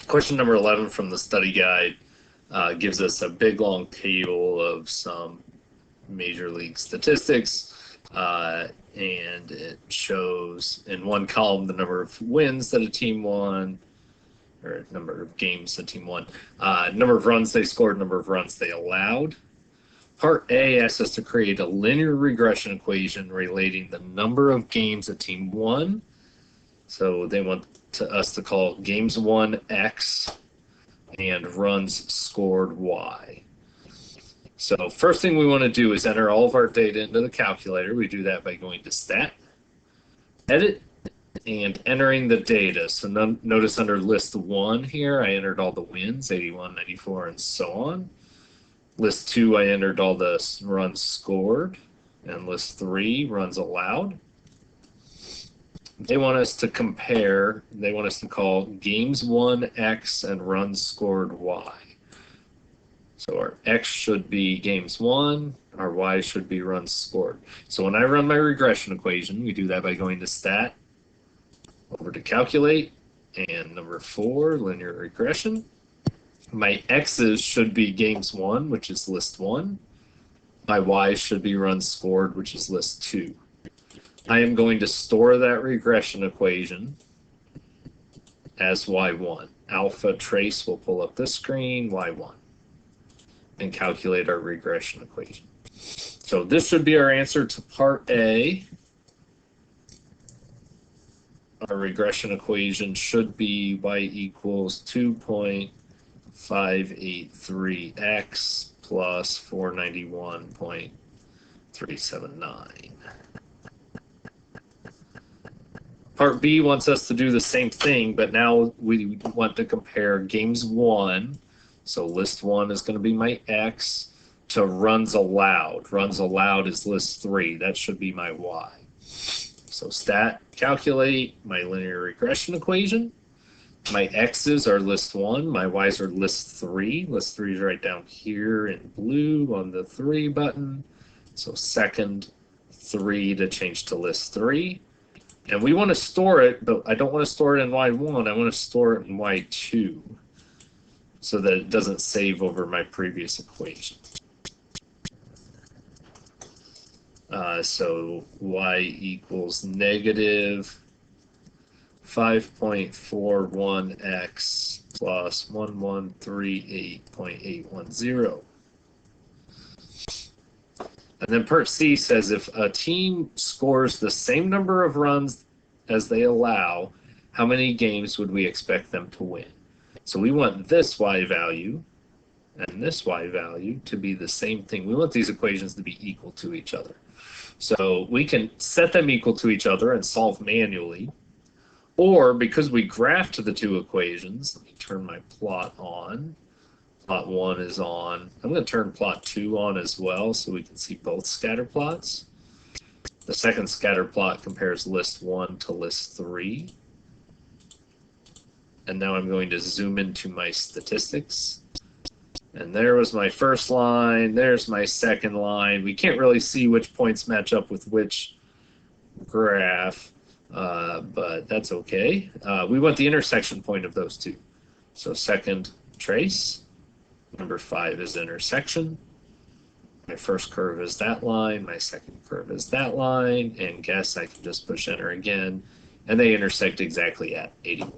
Question number 11 from the study guide gives us a big long table of some Major League statistics, and it shows in one column the number of wins that a team won, or number of games the team won, number of runs they scored, number of runs they allowed. Part A asks us to create a linear regression equation relating the number of games a team won. So they want us to call games won X and runs scored Y. So first thing we want to do is enter all of our data into the calculator. We do that by going to Stat, Edit, and entering the data. So notice under list 1 here, I entered all the wins, 81, 94, and so on. List 2, I entered all the runs scored, and list 3, runs allowed. They want us to compare, they want us to call games won X and runs scored Y. So our X should be games won, our Y should be runs scored. So when I run my regression equation, we do that by going to Stat, over to Calculate, and number 4, linear regression. My X's should be games won, which is list 1. My Y should be runs scored, which is list 2. I am going to store that regression equation as Y1. Alpha trace will pull up this screen, Y1, and calculate our regression equation. So this should be our answer to part A. Our regression equation should be Y equals 2.583x plus 491.379. Part B wants us to do the same thing, but now we want to compare games won. So list 1 is going to be my X to runs allowed. Runs allowed is list 3. That should be my Y. So Stat, calculate my linear regression equation. My X's are list 1. My Y's are list 3. List 3 is right down here in blue on the 3 button. So second 3 to change to list 3. And we want to store it, but I don't want to store it in Y1. I want to store it in Y2 so that it doesn't save over my previous equation. So Y equals negative 5.41x plus 1138.810. And then part C says if a team scores the same number of runs as they allow, how many games would we expect them to win? So we want this Y value and this Y value to be the same thing. We want these equations to be equal to each other. So we can set them equal to each other and solve manually. Or because we graphed the two equations, let me turn my plot on. Plot 1 is on. I'm going to turn plot 2 on as well so we can see both scatter plots. The second scatter plot compares list 1 to list 3. And now I'm going to zoom into my statistics. And there was my first line. There's my second line. We can't really see which points match up with which graph, but that's okay. We want the intersection point of those two. So second trace. Number 5 is intersection. My first curve is that line. My second curve is that line. And guess I can just push enter again. And they intersect exactly at 81.